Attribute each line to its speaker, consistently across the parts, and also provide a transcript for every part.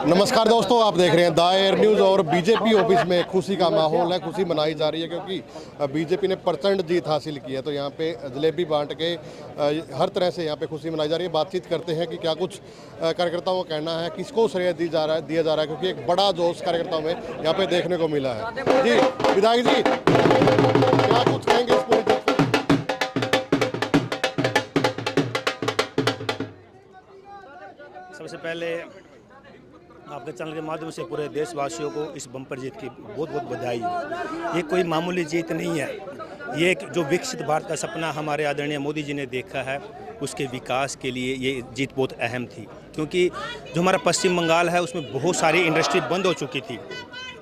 Speaker 1: नमस्कार दोस्तों, आप देख रहे हैं द एयर न्यूज़ और बीजेपी ऑफिस में खुशी का माहौल है। खुशी मनाई जा रही है क्योंकि बीजेपी ने प्रचंड जीत हासिल की है। तो यहाँ पे जलेबी बांट के हर तरह से यहाँ पे खुशी मनाई जा रही है। बातचीत करते हैं कि क्या कुछ कार्यकर्ताओं का कहना है, किसको श्रेय दिया जा रहा है क्योंकि एक बड़ा जोश कार्यकर्ताओं में यहाँ पे देखने को मिला है। जी विधायक जी, क्या कुछ कहेंगे इस पूरी जीत को?
Speaker 2: सबसे पहले आपके चैनल के माध्यम से पूरे देशवासियों को इस बम्पर जीत की बहुत बहुत बधाई है। ये कोई मामूली जीत नहीं है। ये एक जो विकसित भारत का सपना हमारे आदरणीय मोदी जी ने देखा है, उसके विकास के लिए ये जीत बहुत अहम थी। क्योंकि जो हमारा पश्चिम बंगाल है उसमें बहुत सारी इंडस्ट्री बंद हो चुकी थी।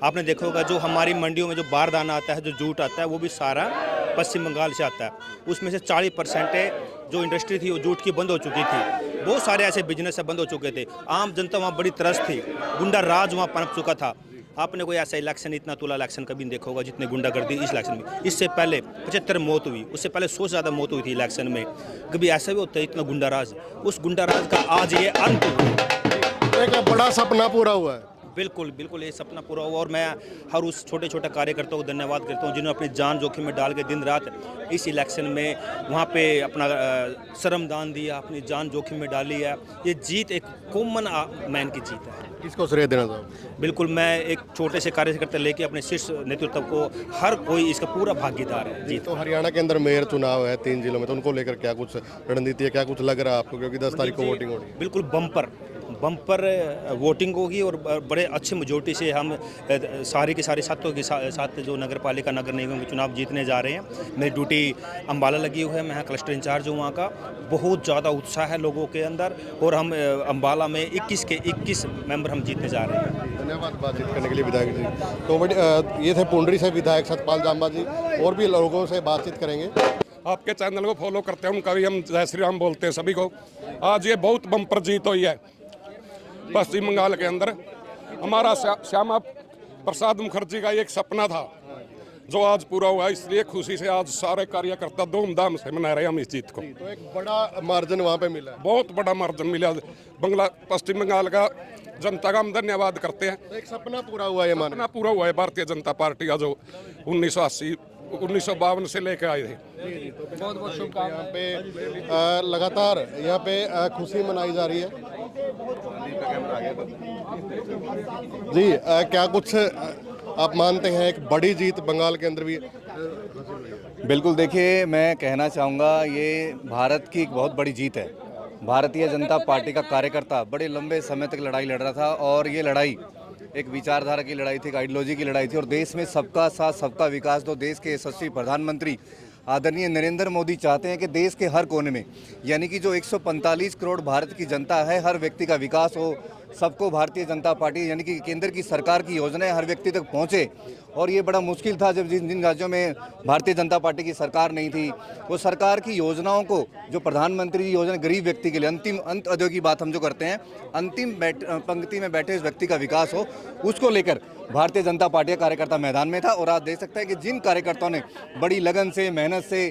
Speaker 2: आपने देखा होगा जो हमारी मंडियों में जो बारदाना आता है, जो जूट आता है, वो भी सारा पश्चिम बंगाल से आता है। उसमें से 40% जो इंडस्ट्री थी वो जूट की बंद हो चुकी थी। बहुत सारे ऐसे बिजनेस बंद हो चुके थे। आम जनता वहाँ बड़ी तरस थी। गुंडा राज वहाँ पनप चुका था। आपने कोई ऐसा इलेक्शन, इतना तुला इलेक्शन कभी नहीं देखा होगा जितने गुंडागर्दी इस इलेक्शन में। इससे पहले 75 मौत हुई, उससे पहले 100 से ज़्यादा मौत हुई थी इलेक्शन में। कभी ऐसा भी होता है इतना गुंडा राज? उस गुंडा राज का आज ये अंत हुआ।
Speaker 1: एक बड़ा सपना पूरा हुआ है।
Speaker 2: बिल्कुल बिल्कुल, ये सपना पूरा हुआ। और मैं हर उस छोटे छोटे कार्यकर्ताओं को धन्यवाद करता हूँ जिन्होंने अपनी जान जोखिम में डाल के दिन रात इस इलेक्शन में वहाँ पे अपना श्रमदान दिया, अपनी जान जोखिम में डाली है। ये जीत एक कॉमन मैन की जीत है।
Speaker 1: किसको श्रेय देना चाहोगे?
Speaker 2: बिल्कुल, मैं एक छोटे से कार्यकर्ता लेके अपने शीर्ष नेतृत्व को, हर कोई इसका पूरा भागीदार है जी।
Speaker 1: तो हरियाणा के अंदर मेयर चुनाव है 3 जिलों में, तो उनको लेकर क्या कुछ रणनीति है, क्या कुछ लग रहा है आपको? क्योंकि 10 तारीख को वोटिंग हो रही है।
Speaker 2: बिल्कुल बम्पर वोटिंग होगी और बड़े अच्छे मेजोरिटी से हम सारे के सारे सातों के साथ जो नगर पालिका नगर निगम के चुनाव जीतने जा रहे हैं। मेरी ड्यूटी अम्बाला लगी हुई है, मैं क्लस्टर इंचार्ज हूँ वहाँ का। बहुत ज़्यादा उत्साह है लोगों के अंदर और हम अम्बाला में 21 के 21 मेंबर हम जीतने जा रहे हैं।
Speaker 1: धन्यवाद बातचीत करने के लिए विधायक जी। तो ये थे पुंडरी से विधायक सतपाल जांबा जी। और भी लोगों से बातचीत करेंगे।
Speaker 3: आपके चैनल को फॉलो करते हैं, उनका भी हम जय श्री राम बोलते हैं सभी को। आज ये बहुत बम्पर जीत हुई है पश्चिम बंगाल के अंदर। हमारा श्यामा प्रसाद मुखर्जी का एक सपना था जो आज पूरा हुआ, इसलिए खुशी से आज सारे कार्यकर्ता धूमधाम से मना रहे हैं हम इस जीत को।
Speaker 1: तो एक बड़ा मार्जिन वहाँ पे मिला है।
Speaker 3: बहुत बड़ा मार्जिन मिला पश्चिम बंगाल का जनता का हम धन्यवाद करते हैं।
Speaker 1: तो एक सपना पूरा हुआ है,
Speaker 3: सपना पूरा हुआ है भारतीय जनता पार्टी का जो 1952 से लेकर आए थे।
Speaker 1: बहुत बहुत शुभकामनाएं। यहाँ पे लगातार यहाँ पे खुशी मनाई जा रही है। जी क्या कुछ आप मानते हैं एक बड़ी जीत बंगाल के अंदर भी?
Speaker 4: बिल्कुल, देखिए मैं कहना चाहूँगा ये भारत की एक बहुत बड़ी जीत है। भारतीय जनता पार्टी का कार्यकर्ता बड़े लंबे समय तक लड़ाई लड़ रहा था और ये लड़ाई एक विचारधारा की लड़ाई थी, एक आइडियोलॉजी की लड़ाई थी। और देश में सबका साथ सबका विकास, तो देश के यशस्वी प्रधानमंत्री आदरणीय नरेंद्र मोदी चाहते हैं कि देश के हर कोने में, यानी कि जो 145 करोड़ भारत की जनता है, हर व्यक्ति का विकास हो, सबको भारतीय जनता पार्टी यानी कि केंद्र की सरकार की योजनाएं हर व्यक्ति तक पहुंचे। और ये बड़ा मुश्किल था जब जिन राज्यों में भारतीय जनता पार्टी की सरकार नहीं थी, वो सरकार की योजनाओं को, जो प्रधानमंत्री की योजना गरीब व्यक्ति के लिए अंत अध्याय की बात हम जो करते हैं, अंतिम पंक्ति में बैठे उस व्यक्ति का विकास हो, उसको लेकर भारतीय जनता पार्टी का कार्यकर्ता मैदान में था। और आज देख सकते हैं कि जिन कार्यकर्ताओं ने बड़ी लगन से, मेहनत से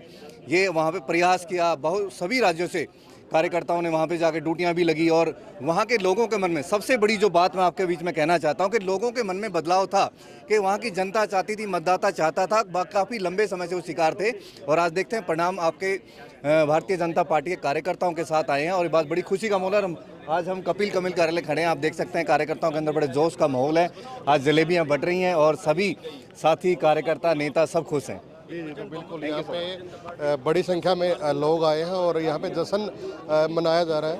Speaker 4: ये वहाँ पे प्रयास किया, बहुत सभी राज्यों से कार्यकर्ताओं ने वहाँ पे जाके ड्यूटियाँ भी लगी। और वहाँ के लोगों के मन में सबसे बड़ी जो बात मैं आपके बीच में कहना चाहता हूँ कि लोगों के मन में बदलाव था कि वहाँ की जनता चाहती थी, मतदाता चाहता था, काफ़ी लंबे समय से वो शिकार थे। और आज देखते हैं परिणाम आपके भारतीय जनता पार्टी के कार्यकर्ताओं के साथ आए हैं और ये बात बड़ी खुशी का माहौल है। आज हम कपिल कमिल कार्यालय खड़े हैं, आप देख सकते हैं कार्यकर्ताओं के अंदर बड़े जोश का माहौल है। आज जलेबियाँ बट रही हैं और सभी साथी कार्यकर्ता नेता सब खुश हैं।
Speaker 1: जी तो बिल्कुल यहाँ पे बड़ी संख्या में लोग आए हैं और यहाँ पे जश्न मनाया जा रहा है।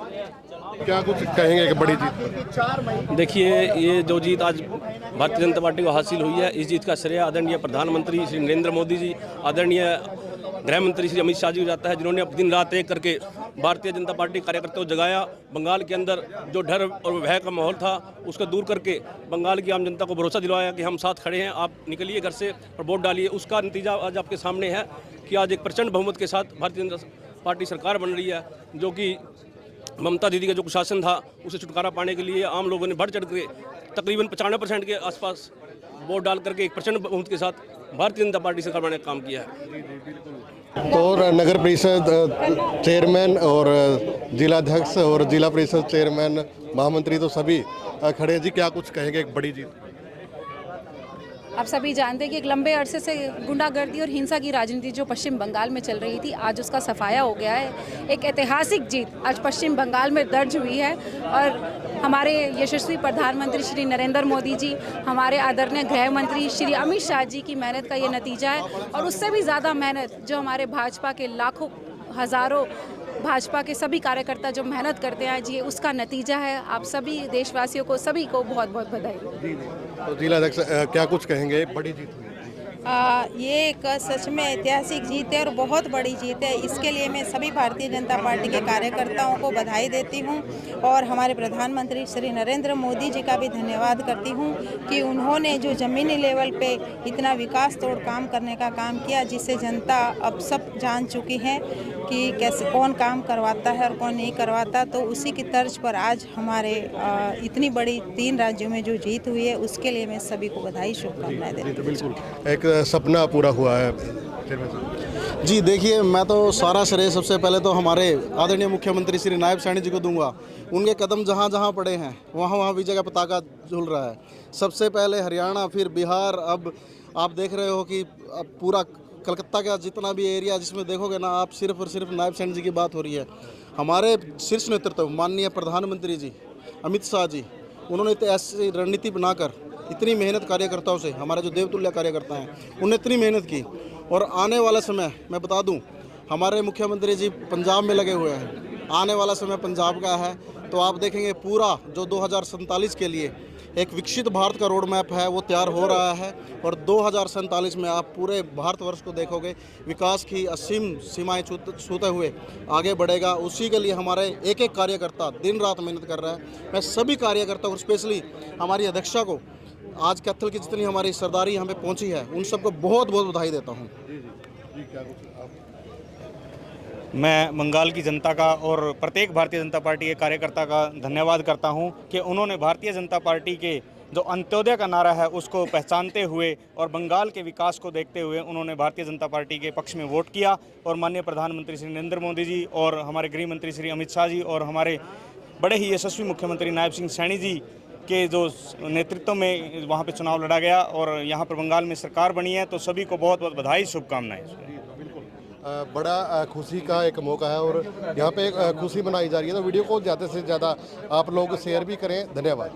Speaker 1: क्या कुछ कहेंगे कि बड़ी जीत?
Speaker 5: देखिए, ये जो जीत आज भारतीय जनता पार्टी को हासिल हुई है, इस जीत का श्रेय आदरणीय प्रधानमंत्री श्री नरेंद्र मोदी जी, आदरणीय गृह मंत्री श्री अमित शाह जी को जाता है, जिन्होंने दिन रात एक करके भारतीय जनता पार्टी कार्यकर्ताओं को जगाया। बंगाल के अंदर जो डर और भय का माहौल था उसको दूर करके बंगाल की आम जनता को भरोसा दिलवाया कि हम साथ खड़े हैं, आप निकलिए घर से और वोट डालिए। उसका नतीजा आज आपके सामने है कि आज एक प्रचंड बहुमत के साथ भारतीय जनता पार्टी सरकार बन रही है, जो कि ममता दीदी का जो कुशासन था उसे छुटकारा पाने के लिए आम लोगों ने बढ़ चढ़ के तकरीबन 95% के आसपास वोट डाल करके एक प्रचंड बहुमत के साथ भारतीय जनता पार्टी सरकार ने काम किया है।
Speaker 1: तो और नगर परिषद चेयरमैन और जिलाध्यक्ष और जिला परिषद चेयरमैन महामंत्री तो सभी खड़े हैं जी, क्या कुछ कहेंगे एक बड़ी जीत?
Speaker 6: आप सभी जानते हैं कि एक लंबे अरसे से गुंडागर्दी और हिंसा की राजनीति जो पश्चिम बंगाल में चल रही थी, आज उसका सफाया हो गया है। एक ऐतिहासिक जीत आज पश्चिम बंगाल में दर्ज हुई है और हमारे यशस्वी प्रधानमंत्री श्री नरेंद्र मोदी जी, हमारे आदरणीय गृह मंत्री श्री अमित शाह जी की मेहनत का ये नतीजा है। और उससे भी ज़्यादा मेहनत जो हमारे भाजपा के लाखों हज़ारों भाजपा के सभी कार्यकर्ता जो मेहनत करते हैं जी, उसका नतीजा है। आप सभी देशवासियों को सभी को बहुत बहुत बधाई।
Speaker 1: तो जिलाध्यक्ष क्या कुछ कहेंगे, बड़ी जीत हुई?
Speaker 7: ये एक सच में ऐतिहासिक जीत है और बहुत बड़ी जीत है। इसके लिए मैं सभी भारतीय जनता पार्टी के कार्यकर्ताओं को बधाई देती हूं और हमारे प्रधानमंत्री श्री नरेंद्र मोदी जी का भी धन्यवाद करती हूं कि उन्होंने जो ज़मीनी लेवल पे इतना विकास तोड़ काम करने का काम किया, जिससे जनता अब सब जान चुकी है कि कैसे कौन काम करवाता है और कौन नहीं करवाता। तो उसी की तर्ज पर आज हमारे इतनी बड़ी 3 राज्यों में जो जीत हुई है, उसके लिए मैं सभी को बधाई शुभकामनाएं देती हूँ।
Speaker 1: बिल्कुल एक सपना पूरा हुआ है।
Speaker 8: जी देखिए, मैं तो सारा श्रेय सबसे पहले तो हमारे आदरणीय मुख्यमंत्री श्री नायब सैनी जी को दूंगा। उनके कदम जहाँ जहाँ पड़े हैं वहाँ विजय का पताका झूल रहा है। सबसे पहले हरियाणा, फिर बिहार, अब आप देख रहे हो कि अब पूरा कलकत्ता का जितना भी एरिया जिसमें देखोगे ना आप, सिर्फ और सिर्फ नायब सैनी जी की बात हो रही है। हमारे शीर्ष नेतृत्व माननीय प्रधानमंत्री जी अमित शाह जी, उन्होंने ऐसी रणनीति बनाकर इतनी मेहनत कार्यकर्ताओं से, हमारे जो देवतुल्य कार्यकर्ता हैं उन्होंने इतनी मेहनत की। और आने वाला समय मैं बता दूं, हमारे मुख्यमंत्री जी पंजाब में लगे हुए हैं। आने वाला समय पंजाब का है, तो आप देखेंगे पूरा जो 2047 के लिए एक विकसित भारत का रोड मैप है वो तैयार हो रहा है। और 2047 में आप पूरे भारतवर्ष को देखोगे विकास की असीम सीमाएं छूते हुए आगे बढ़ेगा। उसी के लिए हमारे एक एक कार्यकर्ता दिन रात मेहनत कर रहा है। मैं सभी कार्यकर्ताओं को, स्पेशली हमारी अध्यक्षा को, आज कैथल की जितनी हमारी सरदारी यहाँ पे पहुँची है, उन सबको बहुत बहुत बधाई देता हूँ।
Speaker 9: मैं बंगाल की जनता का और प्रत्येक भारतीय जनता पार्टी के कार्यकर्ता का धन्यवाद करता हूं कि उन्होंने भारतीय जनता पार्टी के जो अंत्योदय का नारा है उसको पहचानते हुए और बंगाल के विकास को देखते हुए उन्होंने भारतीय जनता पार्टी के पक्ष में वोट किया। और माननीय प्रधानमंत्री श्री नरेंद्र मोदी जी और हमारे गृह मंत्री श्री अमित शाह जी और हमारे बड़े ही यशस्वी मुख्यमंत्री नायब सिंह सैनी जी के जो नेतृत्व में वहाँ पे चुनाव लड़ा गया और यहाँ पर बंगाल में सरकार बनी है, तो सभी को बहुत बहुत बधाई, शुभकामनाएं।
Speaker 1: बड़ा खुशी का एक मौका है और यहाँ पे खुशी मनाई जा रही है, तो वीडियो को ज़्यादा से ज़्यादा आप लोग शेयर भी करें। धन्यवाद।